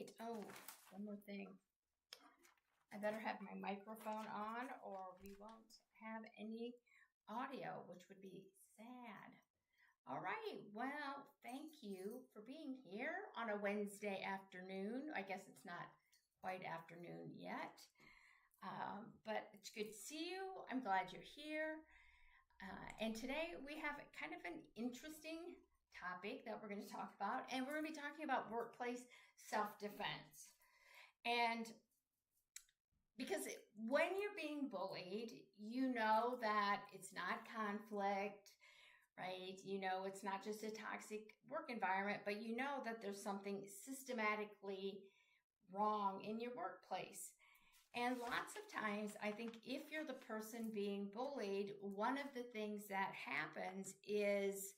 right. Oh, one more thing. I better have my microphone on or we won't have any audio, which would be sad. All right. Well, thank you for being here on a Wednesday afternoon. I guess it's not quite afternoon yet, but it's good to see you. I'm glad you're here. And today we have kind of an interesting topic that we're going to talk about, and we're going to be talking about workplace self-defense. And because when you're being bullied, you know that it's not conflict, right? You know, it's not just a toxic work environment, but you know that there's something systematically wrong in your workplace. And lots of times, I think if you're the person being bullied, one of the things that happens is,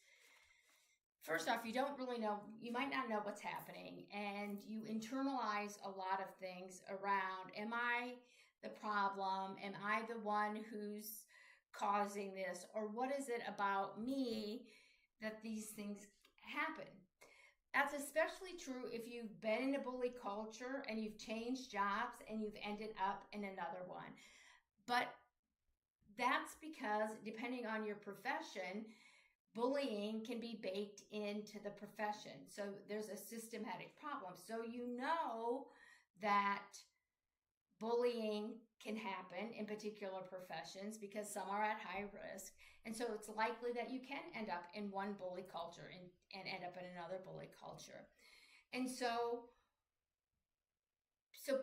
first off, you don't really know, you might not know what's happening, and you internalize a lot of things around, am I the problem? Am I the one who's causing this? Or what is it about me that these things happen? That's especially true if you've been in a bully culture and you've changed jobs and you've ended up in another one. But that's because, depending on your profession, bullying can be baked into the profession. So there's a systematic problem. So you know that bullying can happen in particular professions because some are at high risk. And so it's likely that you can end up in one bully culture and end up in another bully culture. And so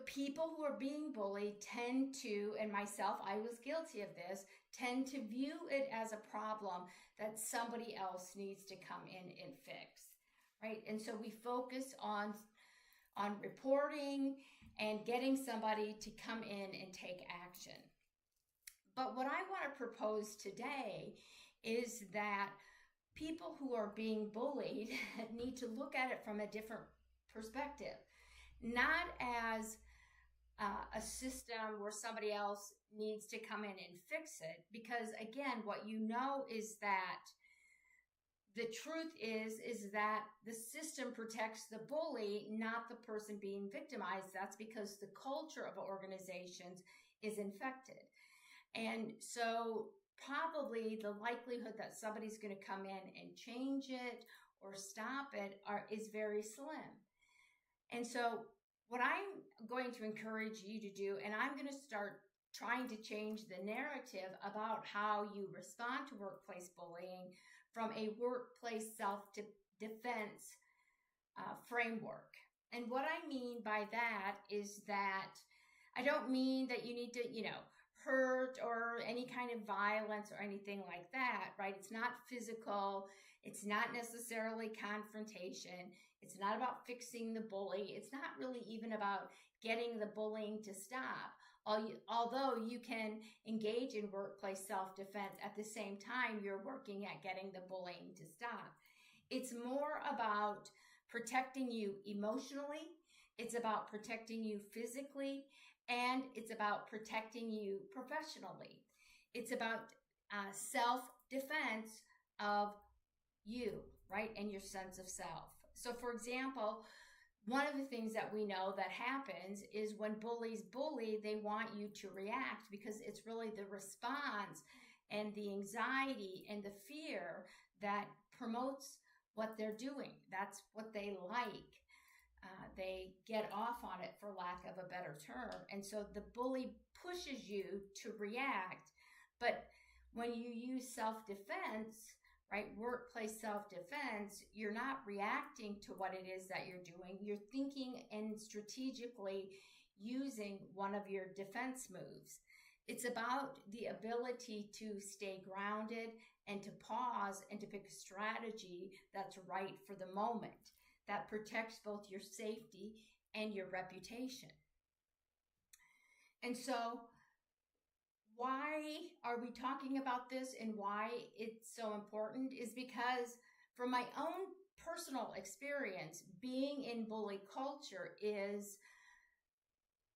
people who are being bullied tend to, and myself, I was guilty of this, tend to view it as a problem that somebody else needs to come in and fix, right? And so we focus on reporting and getting somebody to come in and take action. But what I want to propose today is that people who are being bullied need to look at it from a different perspective, not as a system where somebody else needs to come in and fix it. Because again, what you know is that the truth is that the system protects the bully, not the person being victimized. That's because the culture of organizations is infected. And so probably the likelihood that somebody's going to come in and change it or stop it is very slim. And so what I'm going to encourage you to do, and I'm going to start trying to change the narrative about how you respond to workplace bullying from a workplace self-defense framework. And what I mean by that is that I don't mean that you need to, hurt or any kind of violence or anything like that, right? It's not physical. It's not necessarily confrontation. It's not about fixing the bully. It's not really even about getting the bullying to stop. Although you can engage in workplace self-defense at the same time you're working at getting the bullying to stop. It's more about protecting you emotionally. It's about protecting you physically, and it's about protecting you professionally. It's about self-defense of you, right, and your sense of self. So, for example, one of the things that we know that happens is when bullies bully, they want you to react because it's really the response and the anxiety and the fear that promotes what they're doing. That's what they like. They get off on it, for lack of a better term. And so the bully pushes you to react. But when you use self-defense, right, workplace self-defense, you're not reacting to what it is that you're doing. You're thinking and strategically using one of your defense moves. It's about the ability to stay grounded and to pause and to pick a strategy that's right for the moment, that protects both your safety and your reputation. And so why are we talking about this and why it's so important is because from my own personal experience, being in bully culture is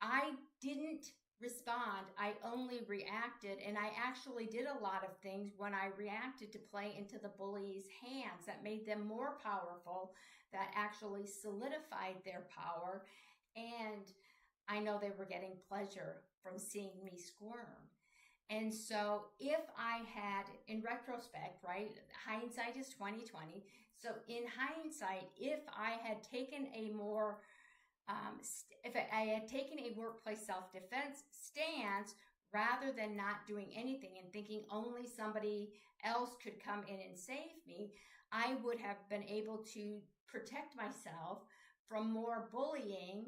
I didn't respond. I only reacted, and I actually did a lot of things when I reacted to play into the bully's hands that made them more powerful, that actually solidified their power And I know they were getting pleasure from seeing me squirm. And so if I had, in retrospect, right, hindsight is 2020. So in hindsight, if I had taken a more, if I had taken a workplace self-defense stance rather than not doing anything and thinking only somebody else could come in and save me, I would have been able to protect myself from more bullying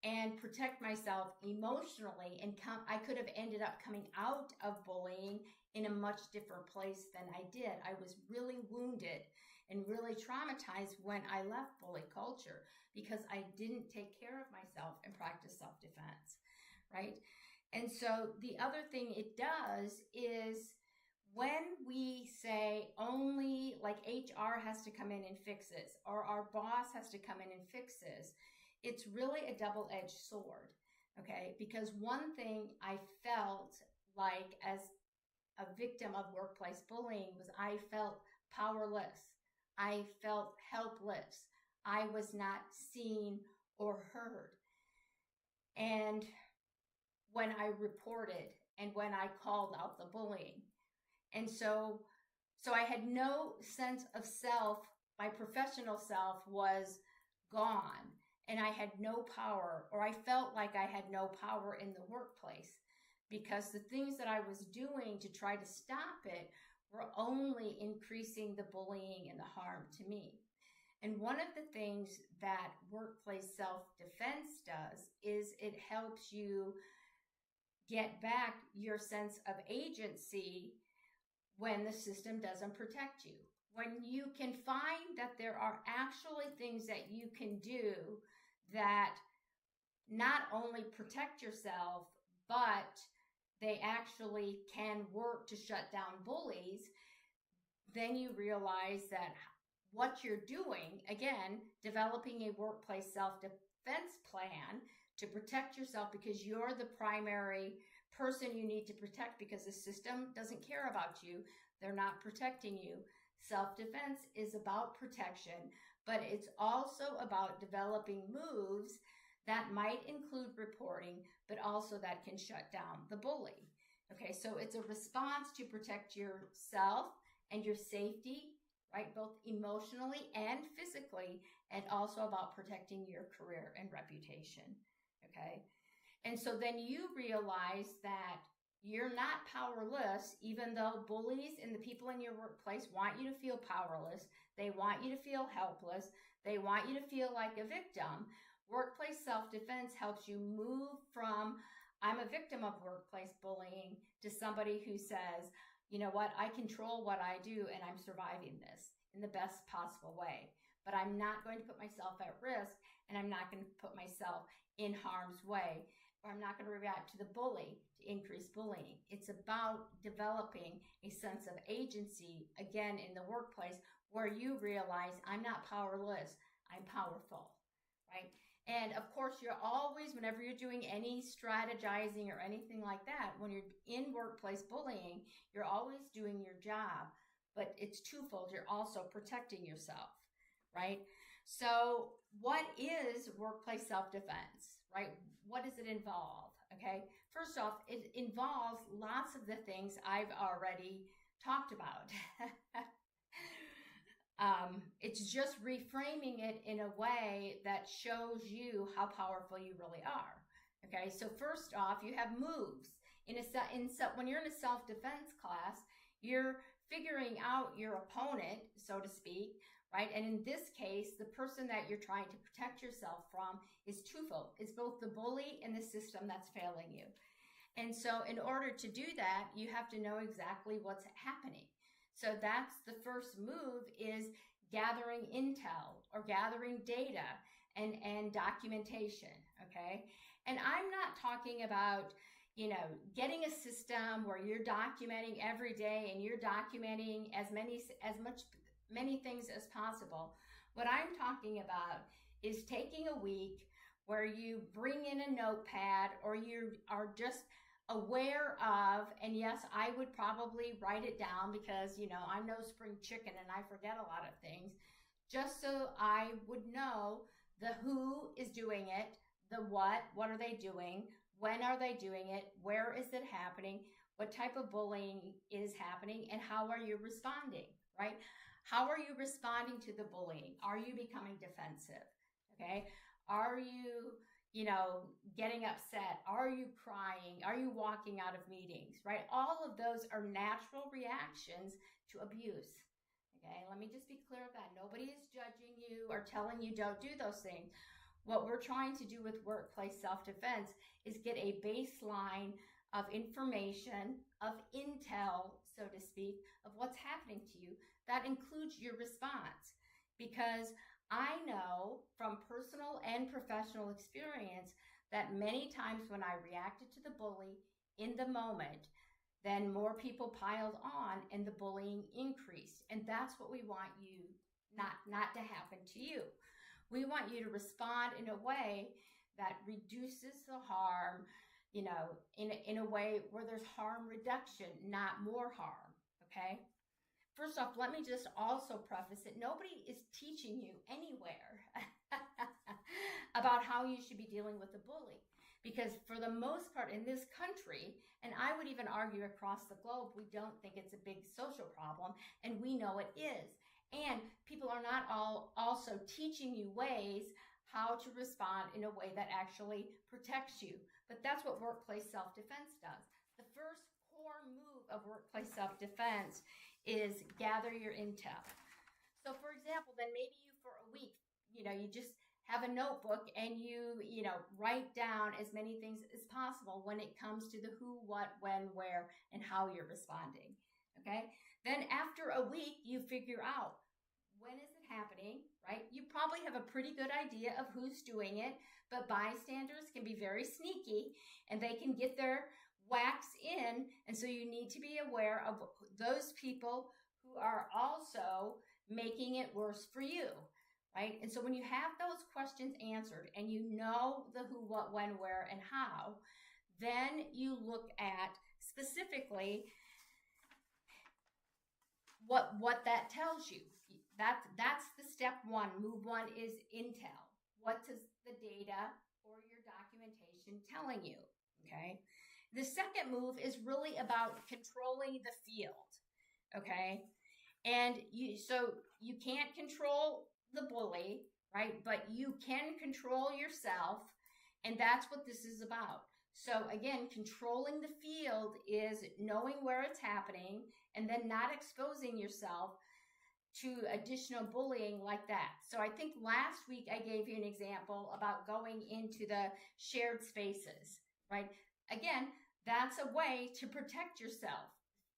and protect myself emotionally, and I could have ended up coming out of bullying in a much different place than I did. I was really wounded and really traumatized when I left bully culture because I didn't take care of myself and practice self-defense, right? And so the other thing it does is when we say only like HR has to come in and fix this, or our boss has to come in and fix this, it's really a double-edged sword, okay? Because one thing I felt like as a victim of workplace bullying was I felt powerless. I felt helpless. I was not seen or heard. And when I reported and when I called out the bullying. And so I had no sense of self. My professional self was gone. And I had no power, or I felt like I had no power in the workplace because the things that I was doing to try to stop it were only increasing the bullying and the harm to me. And one of the things that workplace self-defense does is it helps you get back your sense of agency when the system doesn't protect you. When you can find that there are actually things that you can do that not only protect yourself, but they actually can work to shut down bullies, then you realize that what you're doing, again, developing a workplace self-defense plan to protect yourself because you're the primary person you need to protect because the system doesn't care about you. They're not protecting you. Self-defense is about protection, but it's also about developing moves that might include reporting, but also that can shut down the bully. Okay, so it's a response to protect yourself and your safety, right? Both emotionally and physically, and also about protecting your career and reputation. Okay, and so then you realize that you're not powerless, even though bullies and the people in your workplace want you to feel powerless. They want you to feel helpless. They want you to feel like a victim. Workplace self-defense helps you move from, I'm a victim of workplace bullying, to somebody who says, you know what, I control what I do and I'm surviving this in the best possible way. But I'm not going to put myself at risk, and I'm not going to put myself in harm's way, or I'm not going to react to the bully to increase bullying. It's about developing a sense of agency, again, in the workplace where you realize I'm not powerless, I'm powerful, right? And of course, you're always, whenever you're doing any strategizing or anything like that, when you're in workplace bullying, you're always doing your job, but it's twofold. You're also protecting yourself, right? So what is workplace self-defense, right? What does it involve? Okay, first off, it involves lots of the things I've already talked about. It's just reframing it in a way that shows you how powerful you really are. Okay, so first off, you have moves. When you're in a self-defense class, you're figuring out your opponent, so to speak, right? And in this case, the person that you're trying to protect yourself from is twofold. It's both the bully and the system that's failing you. And so in order to do that, you have to know exactly what's happening. So that's the first move, is gathering intel or gathering data and documentation, okay? And I'm not talking about, you know, getting a system where you're documenting every day and you're documenting as many things as possible. What I'm talking about is taking a week where you bring in a notepad, or you are just aware of, and yes, I would probably write it down because, you know, I'm no spring chicken and I forget a lot of things, just so I would know the who is doing it, the what are they doing, when are they doing it, where is it happening, what type of bullying is happening, and how are you responding, right? How are you responding to the bullying? Are you becoming defensive? Okay. Are you, getting upset? Are you crying? Are you walking out of meetings, right? All of those are natural reactions to abuse. Okay. Let me just be clear of that. Nobody is judging you or telling you don't do those things. What we're trying to do with workplace self-defense is get a baseline of information, of intel, so to speak, of what's happening to you. That includes your response. Because I know from personal and professional experience that many times when I reacted to the bully in the moment, then more people piled on and the bullying increased. And that's what we want you not to happen to you. We want you to respond in a way that reduces the harm, in a way where there's harm reduction, not more harm, okay? First off, let me just also preface it. Nobody is teaching you anywhere about how you should be dealing with a bully. Because for the most part in this country, and I would even argue across the globe, we don't think it's a big social problem, and we know it is. And people are not all also teaching you ways how to respond in a way that actually protects you. But that's what workplace self-defense does. The first core move of workplace self-defense is gather your intel. So for example, then maybe you for a week, you just have a notebook and you write down as many things as possible when it comes to the who, what, when, where, and how you're responding. Okay. Then after a week, you figure out when is it happening, right? You probably have a pretty good idea of who's doing it, but bystanders can be very sneaky and they can get their wax in. And so you need to be aware of those people who are also making it worse for you, right? And so when you have those questions answered and you know the who, what, when, where, and how, then you look at specifically what that tells you. That's the step one. Move one is intel. What is the data or your documentation telling you? Okay. The second move is really about controlling the field. Okay. And you can't control the bully, right? But you can control yourself. And that's what this is about. So again, controlling the field is knowing where it's happening and then not exposing yourself to additional bullying like that. So I think last week I gave you an example about going into the shared spaces, right? Again, that's a way to protect yourself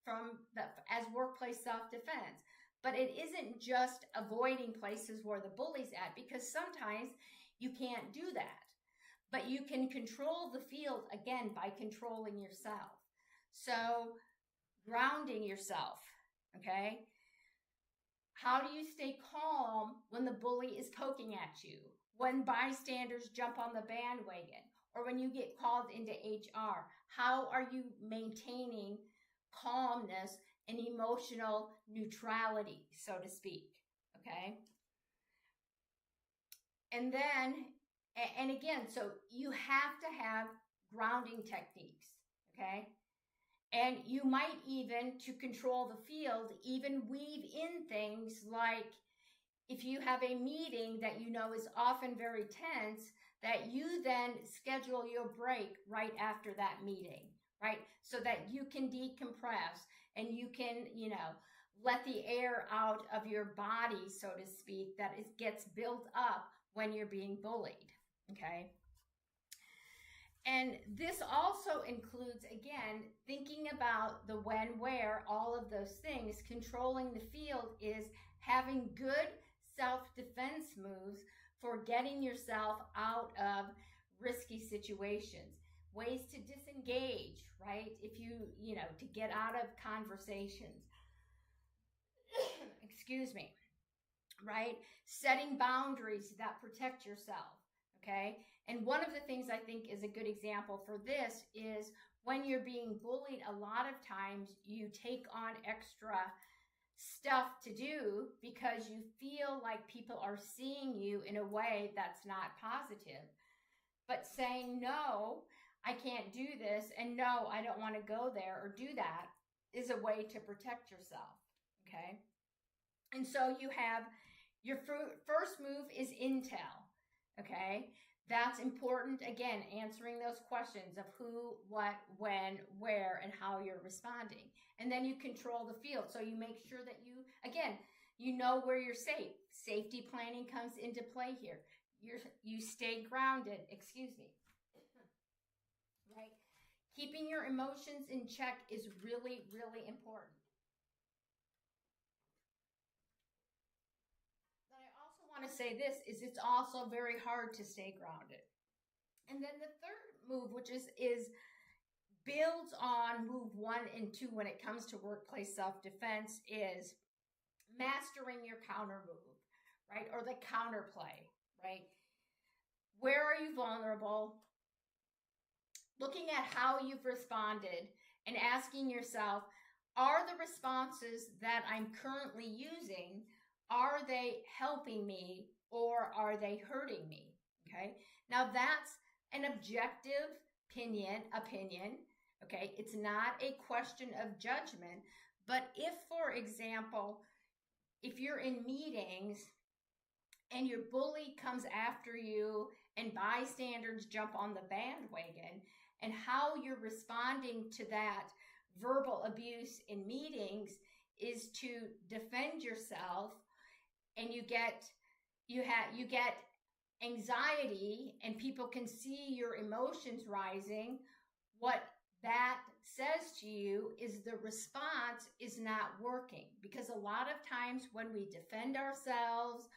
as workplace self-defense. But it isn't just avoiding places where the bully's at, because sometimes you can't do that. But you can control the field, again, by controlling yourself. So grounding yourself, okay? How do you stay calm when the bully is poking at you, when bystanders jump on the bandwagon, or when you get called into HR? How are you maintaining calmness and emotional neutrality, so to speak, okay? And then, and again, so you have to have grounding techniques, okay? And you might even, to control the field, even weave in things like if you have a meeting that you know is often very tense, that you then schedule your break right after that meeting, right? So that you can decompress and you can, let the air out of your body, so to speak, that gets built up when you're being bullied, okay? And this also includes, again, thinking about the when, where, all of those things. Controlling the field is having good self-defense moves for getting yourself out of risky situations. Ways to disengage, right? If to get out of conversations. Excuse me, right? Setting boundaries that protect yourself, okay? And one of the things I think is a good example for this is when you're being bullied, a lot of times you take on extra stuff to do because you feel like people are seeing you in a way that's not positive. But saying, no, I can't do this, and no, I don't want to go there or do that, is a way to protect yourself, okay? And so you have your first move is intel, okay? That's important. Again, answering those questions of who, what, when, where, and how you're responding. And then you control the field. So you make sure that you, again, you know where you're safe. Safety planning comes into play here. You stay grounded, right? Keeping your emotions in check is really, really important. But I also want to say this is it's also very hard to stay grounded. And then the third move, which is builds on move 1 and 2 when it comes to workplace self-defense, is mastering your counter move, right? Or the counterplay, right? Where are you vulnerable? Looking at how you've responded and asking yourself, are the responses that I'm currently using, are they helping me or are they hurting me? Okay. Now that's an objective opinion. Okay. It's not a question of judgment, but if, for example, if you're in meetings and your bully comes after you and bystanders jump on the bandwagon, and how you're responding to that verbal abuse in meetings is to defend yourself, and you get anxiety and people can see your emotions rising, what that says to you is the response is not working. Because a lot of times when we defend ourselves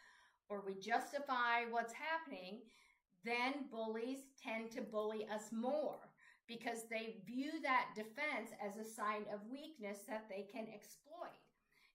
or we justify what's happening, then bullies tend to bully us more because they view that defense as a sign of weakness that they can exploit.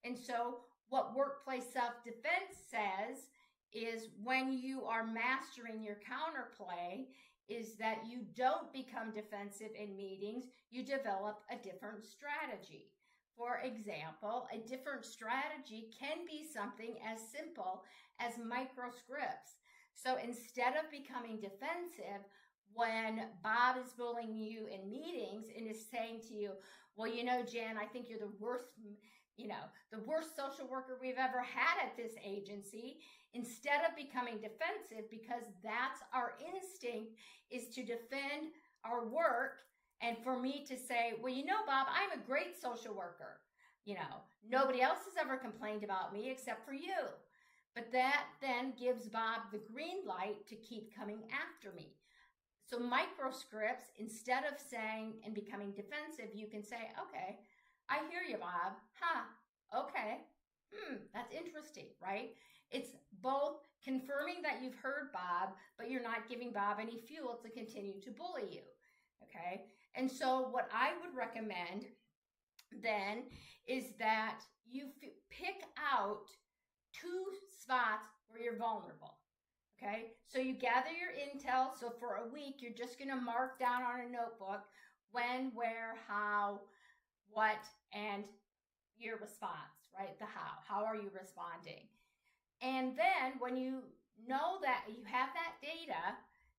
And so what workplace self-defense says is when you are mastering your counterplay is that you don't become defensive in meetings, you develop a different strategy. For example, a different strategy can be something as simple as microscripts. So instead of becoming defensive, when Bob is bullying you in meetings and is saying to you, well, Jan, I think you're the worst social worker we've ever had at this agency, instead of becoming defensive, because that's our instinct, is to defend our work. And for me to say, well, Bob, I'm a great social worker. Nobody else has ever complained about me except for you. But that then gives Bob the green light to keep coming after me. So microscripts, instead of saying and becoming defensive, you can say, okay, I hear you, Bob. Okay. That's interesting, right? It's both confirming that you've heard Bob, but you're not giving Bob any fuel to continue to bully you. Okay. And so what I would recommend then is that you pick out 2 spots where you're vulnerable. Okay, so you gather your intel. So for a week, you're just going to mark down on a notebook when, where, how, what, and your response, right? The how. How are you responding? And then when you know that you have that data,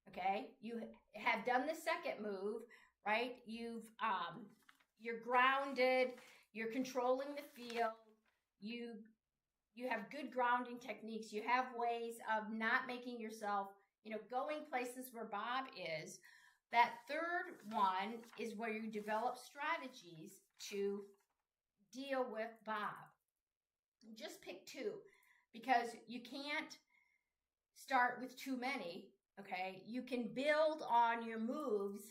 okay, you have done the second move, right? You're grounded, you're controlling the field, you have good grounding techniques. You have ways of not making yourself, going places where Bob is. That third one is where you develop strategies to deal with Bob. Just pick 2 because you can't start with too many, okay? You can build on your moves,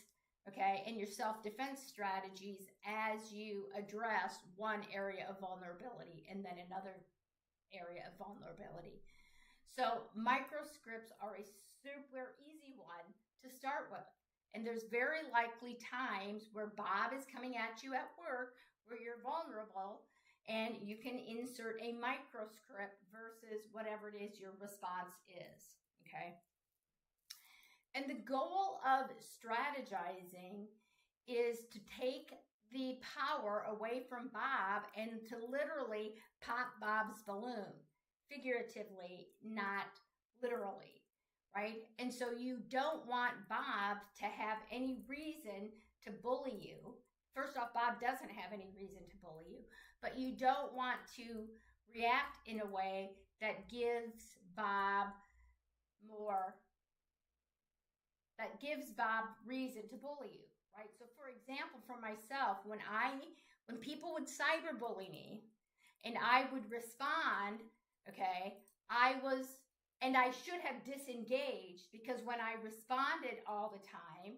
okay, and your self-defense strategies as you address one area of vulnerability and then another area of vulnerability. So microscripts are a super easy one to start with. And there's very likely times where Bob is coming at you at work where you're vulnerable, and you can insert a microscript versus whatever it is your response is, okay? And the goal of strategizing is to take the power away from Bob and to literally pop Bob's balloon, figuratively, not literally, right? And so you don't want Bob to have any reason to bully you. First off, Bob doesn't have any reason to bully you, but you don't want to react in a way that gives Bob more, that gives Bob reason to bully you, right? So for example, for myself, when people would cyberbully me and I would respond, okay, I should have disengaged, because when I responded all the time,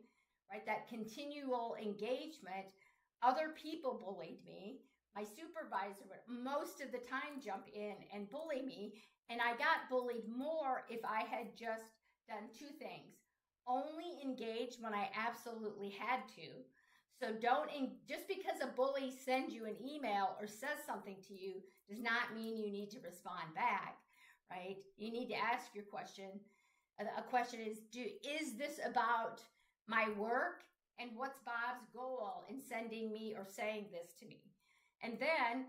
right, that continual engagement, other people bullied me. My supervisor would most of the time jump in and bully me, and I got bullied more if I had just done two things. Only engage when I absolutely had to. So just because a bully sends you an email or says something to you does not mean you need to respond back, right? You need to ask your question. A question is this about my work? And what's Bob's goal in sending me or saying this to me? And then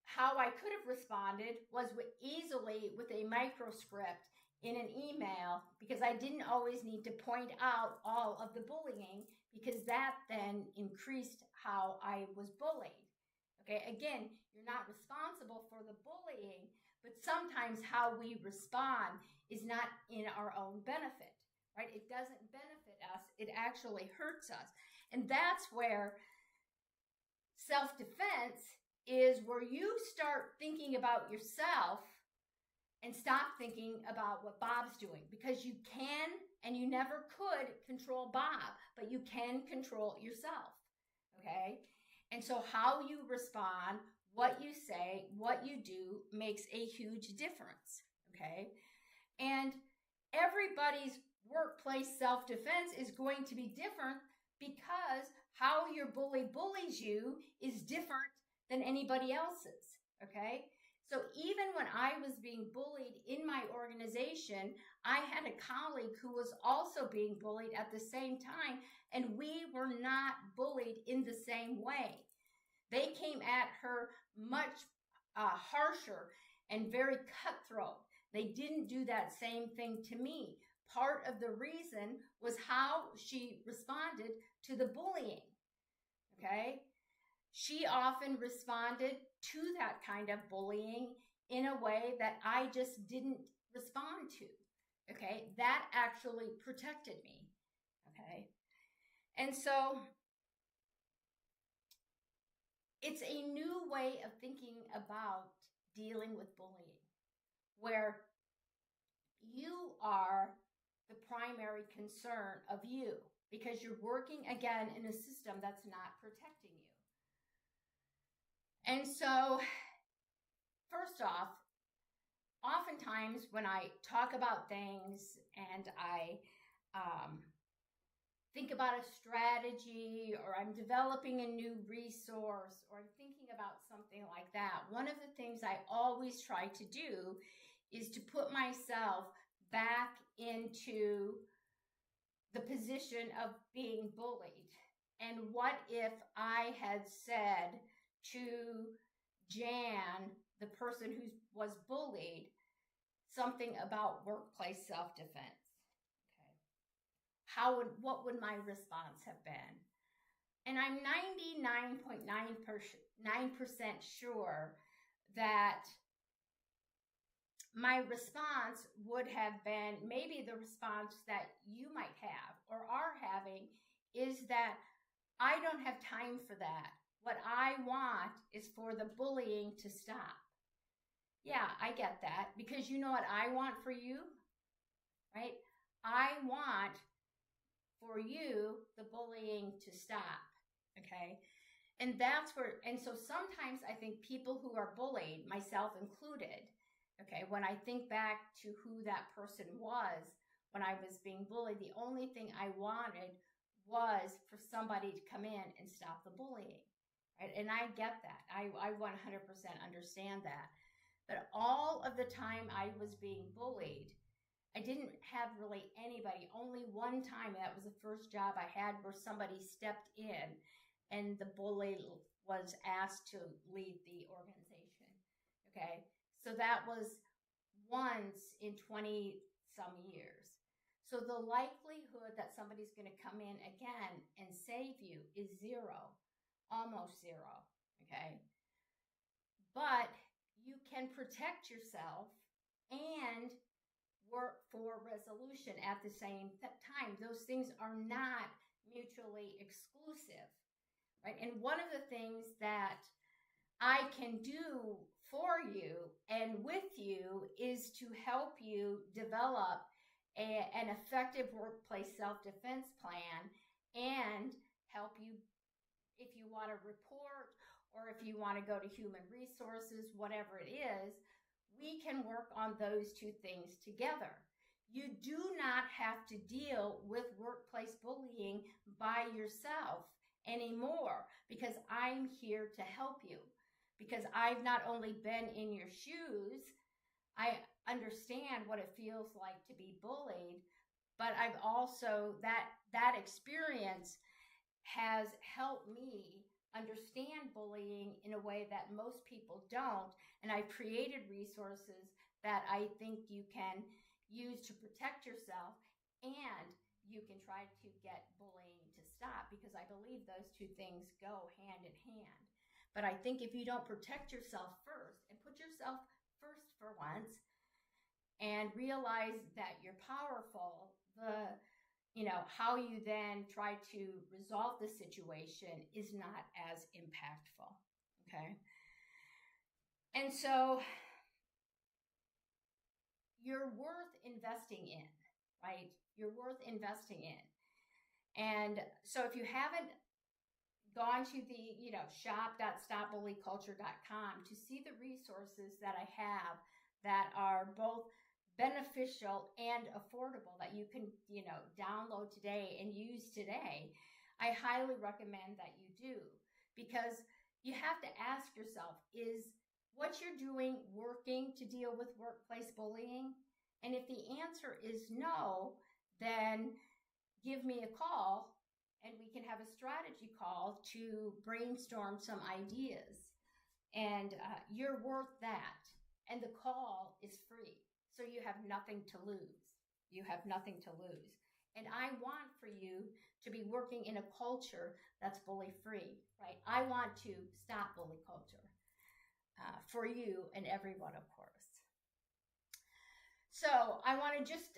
how I could have responded was easily with a microscript in an email, because I didn't always need to point out all of the bullying, because that then increased how I was bullied. Okay, again, you're not responsible for the bullying, but sometimes how we respond is not in our own benefit, right? It doesn't benefit us, it actually hurts us. And that's where self-defense is, where you start thinking about yourself and stop thinking about what Bob's doing, because you can and you never could control Bob, but you can control yourself, okay? And so how you respond, what you say, what you do makes a huge difference, okay? And everybody's workplace self-defense is going to be different, because how your bully bullies you is different than anybody else's, okay? So even when I was being bullied in my organization, I had a colleague who was also being bullied at the same time, and we were not bullied in the same way. They came at her much harsher and very cutthroat. They didn't do that same thing to me. Part of the reason was how she responded to the bullying, okay? She often responded to that kind of bullying in a way that I just didn't respond to, okay? That actually protected me, okay? And so it's a new way of thinking about dealing with bullying, where you are the primary concern of you, because you're working again in a system that's not protecting you. And so, first off, oftentimes when I talk about things and I think about a strategy, or I'm developing a new resource, or I'm thinking about something like that, one of the things I always try to do is to put myself back into the position of being bullied. And what if I had said to Jan, the person who was bullied, something about workplace self-defense? Okay. What would my response have been? And I'm 99.9% sure that my response would have been maybe the response that you might have or are having, is that I don't have time for that. What I want is for the bullying to stop. Yeah, I get that, because you know what I want for you, right? I want for you the bullying to stop, okay? And so sometimes I think people who are bullied, myself included, okay, when I think back to who that person was when I was being bullied, the only thing I wanted was for somebody to come in and stop the bullying, right? And I get that. I 100% understand that. But all of the time I was being bullied, I didn't have really anybody. Only one time, that was the first job I had, where somebody stepped in and the bully was asked to leave the organization, okay? So that was once in 20 some years. So the likelihood that somebody's going to come in again and save you is zero, almost zero, okay? But you can protect yourself and work for resolution at the same time. Those things are not mutually exclusive, right? And one of the things that I can do for you and with you is to help you develop an effective workplace self-defense plan and help you if you want to report or if you want to go to human resources, whatever it is, we can work on those two things together. You do not have to deal with workplace bullying by yourself anymore because I'm here to help you. Because I've not only been in your shoes, I understand what it feels like to be bullied, but I've also, that experience has helped me understand bullying in a way that most people don't. And I've created resources that I think you can use to protect yourself, and you can try to get bullying to stop, because I believe those two things go hand in hand. But I think if you don't protect yourself first and put yourself first for once and realize that you're powerful, how you then try to resolve the situation is not as impactful, okay? And so you're worth investing in, right? You're worth investing in. And so if you haven't gone to the, shop.stopbullyculture.com to see the resources that I have that are both beneficial and affordable that you can, download today and use today, I highly recommend that you do, because you have to ask yourself, is what you're doing working to deal with workplace bullying? And if the answer is no, then give me a call and we can have a strategy call to brainstorm some ideas. And you're worth that. And the call is free. So you have nothing to lose. You have nothing to lose. And I want for you to be working in a culture that's bully free, right? I want to stop bully culture for you and everyone, of course. So I want to just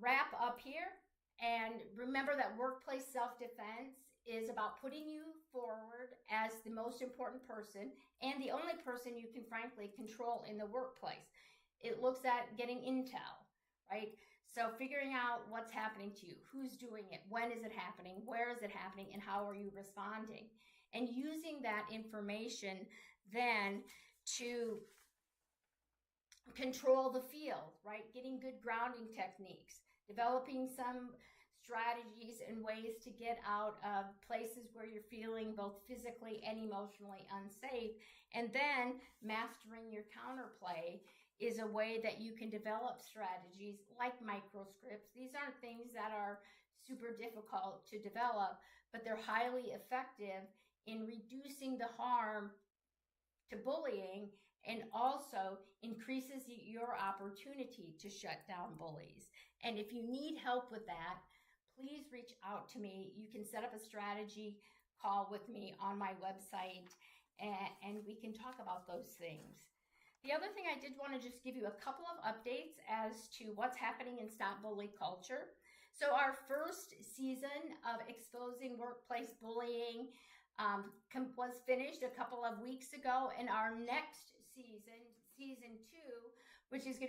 wrap up here. And remember that workplace self-defense is about putting you forward as the most important person and the only person you can frankly control in the workplace. It looks at getting intel, right? So figuring out what's happening to you, who's doing it, when is it happening, where is it happening, and how are you responding? And using that information then to control the field, right? Getting good grounding techniques, developing some strategies and ways to get out of places where you're feeling both physically and emotionally unsafe, and then mastering your counterplay is a way that you can develop strategies like microscripts. These aren't things that are super difficult to develop, but they're highly effective in reducing the harm to bullying and also increases your opportunity to shut down bullies. And if you need help with that, please reach out to me. You can set up a strategy call with me on my website, and we can talk about those things. The other thing, I did want to just give you a couple of updates as to what's happening in Stop Bully Culture. So our first season of Exposing Workplace Bullying was finished a couple of weeks ago, and our next season, season 2, which is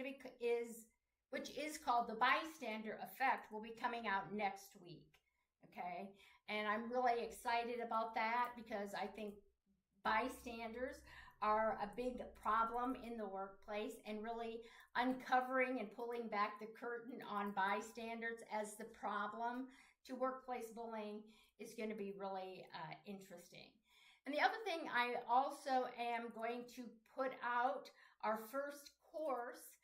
called The Bystander Effect, will be coming out next week. Okay, and I'm really excited about that because I think bystanders are a big problem in the workplace, and really uncovering and pulling back the curtain on bystanders as the problem to workplace bullying is going to be really interesting. And the other thing, I also am going to put out our first course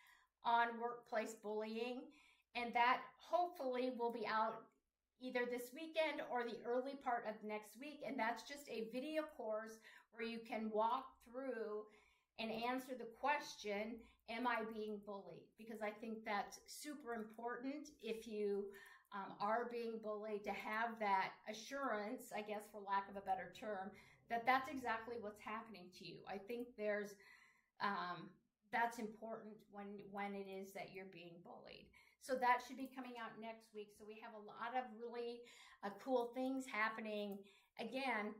on workplace bullying, and that hopefully will be out either this weekend or the early part of next week. And that's just a video course where you can walk through and answer the question, am I being bullied? Because I think that's super important if you are being bullied, to have that assurance, I guess, for lack of a better term, that that's exactly what's happening to you. I think that's important when it is that you're being bullied. So that should be coming out next week. So we have a lot of really cool things happening. Again,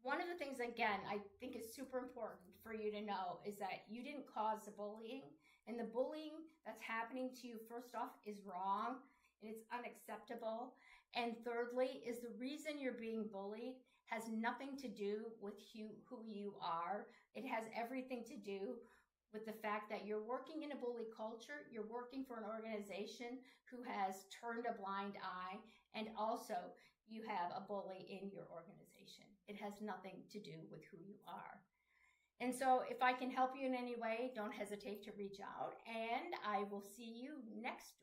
one of the things, again, I think is super important for you to know is that you didn't cause the bullying, and the bullying that's happening to you, first off, is wrong and it's unacceptable. And thirdly, is the reason you're being bullied has nothing to do with who you are. It has everything to do with the fact that you're working in a bully culture, you're working for an organization who has turned a blind eye, and also you have a bully in your organization. It has nothing to do with who you are. And so if I can help you in any way, don't hesitate to reach out, and I will see you next